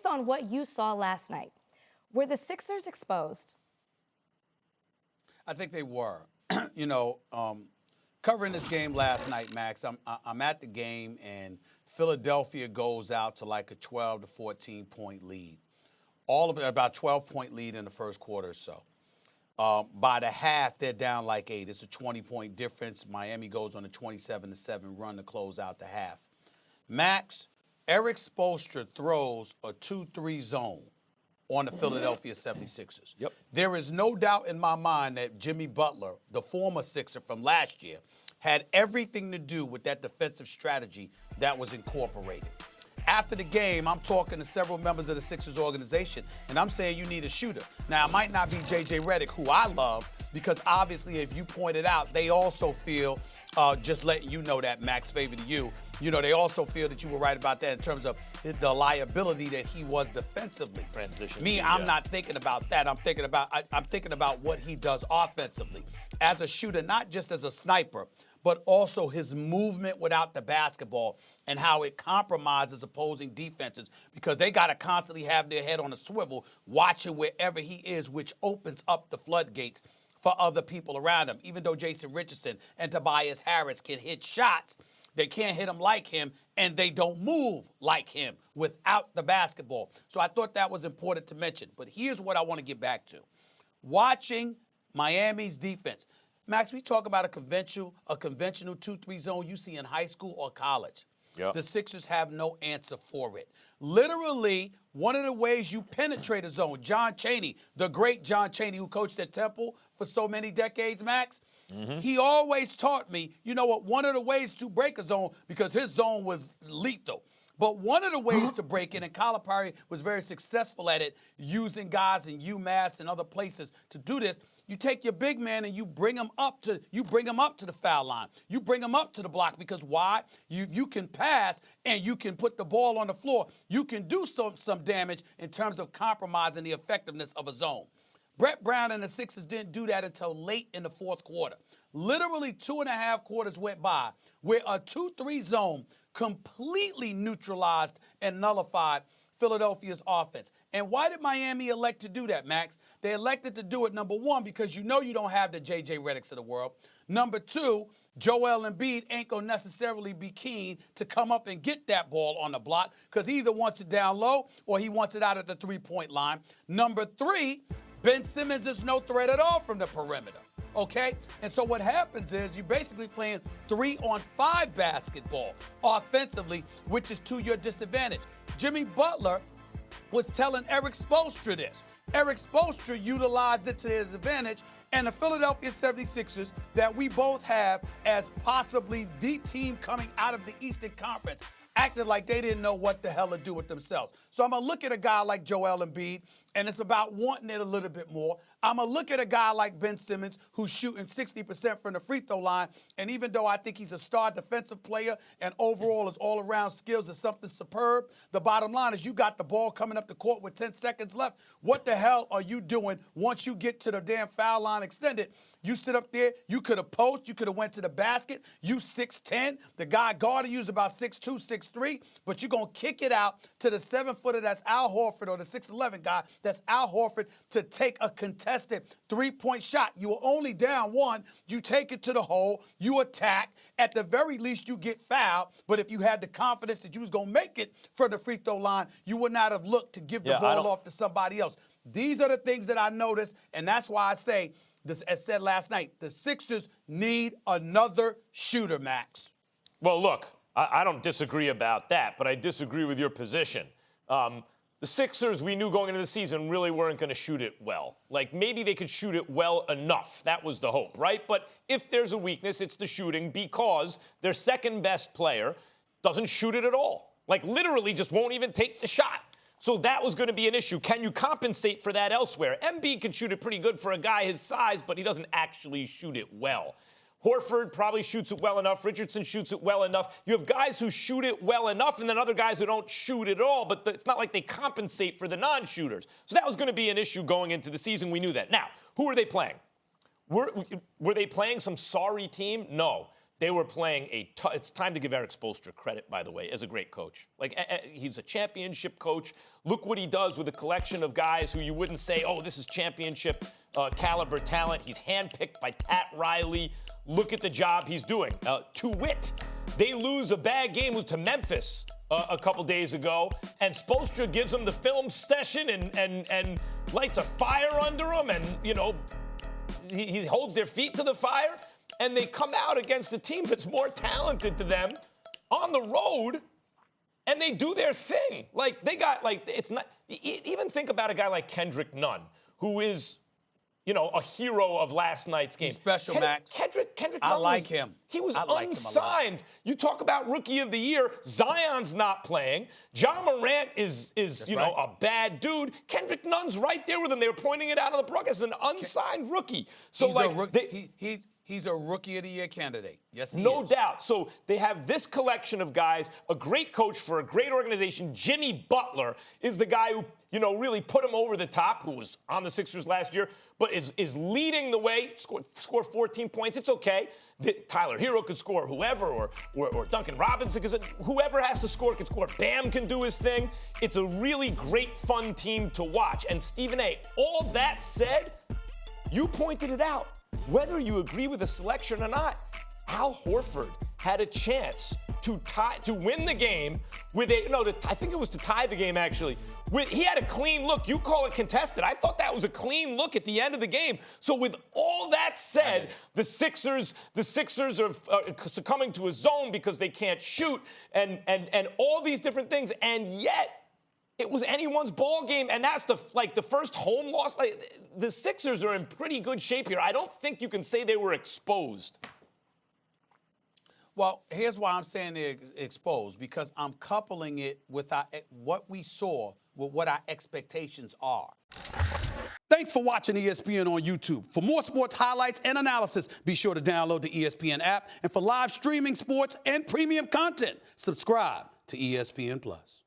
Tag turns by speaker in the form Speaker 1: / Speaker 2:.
Speaker 1: based on what you saw last night, were the Sixers exposed?
Speaker 2: I think they were. Covering this game last night, Max, I'm at the game, and Philadelphia goes out to like a 12 to 14 point lead. All of it, about 12-point lead in the first quarter or so. By the half, they're down like 8. It's a 20-point difference. Miami goes on a 27-7 run to close out the half. Max, Erik Spoelstra throws a 2-3 zone on the Philadelphia 76ers.
Speaker 3: Yep.
Speaker 2: There is no doubt in my mind that Jimmy Butler, the former Sixer from last year, had everything to do with that defensive strategy that was incorporated. After the game, I'm talking to several members of the Sixers organization, and I'm saying you need a shooter. Now, it might not be J.J. Redick, who I love, because obviously, if you pointed out, they also feel, just letting you know that, Max, favor to you, they also feel that you were right about that in terms of the liability that he was defensively.
Speaker 3: Transition.
Speaker 2: I'm not thinking about that. I'm thinking about what he does offensively. As a shooter, not just as a sniper, but also his movement without the basketball and how it compromises opposing defenses because they got to constantly have their head on a swivel, watching wherever he is, which opens up the floodgates for other people around him. Even though Jason Richardson and Tobias Harris can hit shots, they can't hit them like him, and they don't move like him without the basketball. So I thought that was important to mention. But here's what I want to get back to. Watching Miami's defense. Max, we talk about a conventional 2-3 zone you see in high school or college.
Speaker 3: Yep.
Speaker 2: The Sixers have no answer for it. Literally, one of the ways you penetrate a zone, John Chaney, the great John Chaney who coached at Temple for so many decades, Max, he always taught me, one of the ways to break a zone, because his zone was lethal. But one of the ways to break it, and Calipari was very successful at it, using guys in UMass and other places to do this, you take your big man and you bring him up to the foul line. You bring him up to the block because why? You can pass and you can put the ball on the floor. You can do some damage in terms of compromising the effectiveness of a zone. Brett Brown and the Sixers didn't do that until late in the fourth quarter. Literally 2.5 quarters went by where a 2-3 zone completely neutralized and nullified Philadelphia's offense. And why did Miami elect to do that, Max? They elected to do it, number one, because you don't have the J.J. Redicks of the world. Number two, Joel Embiid ain't going to necessarily be keen to come up and get that ball on the block because he either wants it down low or he wants it out at the three-point line. Number three, Ben Simmons is no threat at all from the perimeter. Okay? And so what happens is you're basically playing 3-on-5 basketball offensively, which is to your disadvantage. Jimmy Butler was telling Erik Spoelstra this. Erik Spoelstra utilized it to his advantage, and the Philadelphia 76ers that we both have as possibly the team coming out of the Eastern Conference acted like they didn't know what the hell to do with themselves. So I'm going to look at a guy like Joel Embiid, and it's about wanting it a little bit more. I'm going to look at a guy like Ben Simmons, who's shooting 60% from the free throw line, and even though I think he's a star defensive player and overall his all-around skills is something superb, the bottom line is you got the ball coming up the court with 10 seconds left. What the hell are you doing once you get to the damn foul line extended? You sit up there, you could have posted, you could have went to the basket, you 6'10", the guy guarding you is about 6'2", 6'3", but you're going to kick it out to the 7-footer that's Al Horford or the 6'11 guy that's Al Horford to take a contested three-point shot. You were only down one, you take it to the hole, you attack, at the very least you get fouled, but if you had the confidence that you was going to make it for the free throw line, you would not have looked to give the ball off to somebody else. These are the things that I noticed, and that's why I say, this, as said last night, the Sixers need another shooter, Max.
Speaker 3: Well, look, I don't disagree about that, but I disagree with your position. The Sixers, we knew going into the season, really weren't going to shoot it well. Like, maybe they could shoot it well enough. That was the hope, right? But if there's a weakness, it's the shooting because their second-best player doesn't shoot it at all. Like, literally just won't even take the shot. So that was going to be an issue. Can you compensate for that elsewhere? Embiid can shoot it pretty good for a guy his size, but he doesn't actually shoot it well. Horford probably shoots it well enough. Richardson shoots it well enough. You have guys who shoot it well enough and then other guys who don't shoot it at all, but it's not like they compensate for the non-shooters. So that was going to be an issue going into the season. We knew that. Now, who are they playing? Were they playing some sorry team? No. They were playing it's time to give Erik Spoelstra credit, by the way, as a great coach. Like, he's a championship coach. Look what he does with a collection of guys who you wouldn't say, oh, this is championship caliber talent. He's handpicked by Pat Riley. Look at the job he's doing. To wit, they lose a bad game to Memphis a couple days ago, and Spoelstra gives them the film session and lights a fire under them, and, you know, he holds their feet to the fire, and they come out against a team that's more talented than them on the road, and they do their thing. Like, they got, like, it's not, even think about a guy like Kendrick Nunn, who is, you know, a hero of last night's game.
Speaker 2: He's special, Max.
Speaker 3: Kendrick
Speaker 2: I
Speaker 3: Nunn
Speaker 2: like him.
Speaker 3: He was
Speaker 2: I like
Speaker 3: unsigned. You talk about Rookie of the Year. Zion's not playing. John Morant is you know, a bad dude. Kendrick Nunn's right there with him. They were pointing it out on the broadcast as an unsigned rookie. So,
Speaker 2: he's a Rookie of the Year candidate. Yes, he
Speaker 3: no
Speaker 2: is.
Speaker 3: doubt. So they have this collection of guys, a great coach for a great organization. Jimmy Butler is the guy who, you know, really put him over the top, who was on the Sixers last year, but is leading the way, scored 14 points. It's okay. Tyler Hero could score, whoever, or Duncan Robinson, because whoever has to score can score. Bam can do his thing. It's a really great, fun team to watch. And Stephen A., all that said, you pointed it out. Whether you agree with the selection or not, Al Horford had a chance to win the game with I think it was to tie the game, actually. He had a clean look. You call it contested. I thought that was a clean look at the end of the game. So with all that said, the Sixers are succumbing to a zone because they can't shoot and all these different things, and yet it was anyone's ball game, and that's the first home loss. Like, the Sixers are in pretty good shape here. I don't think you can say they were exposed.
Speaker 2: Well, here's why I'm saying they're exposed, because I'm coupling it with what we saw with what our expectations are. Thanks for watching ESPN on YouTube. For more sports highlights and analysis, be sure to download the ESPN app. And for live streaming sports and premium content, subscribe to ESPN+.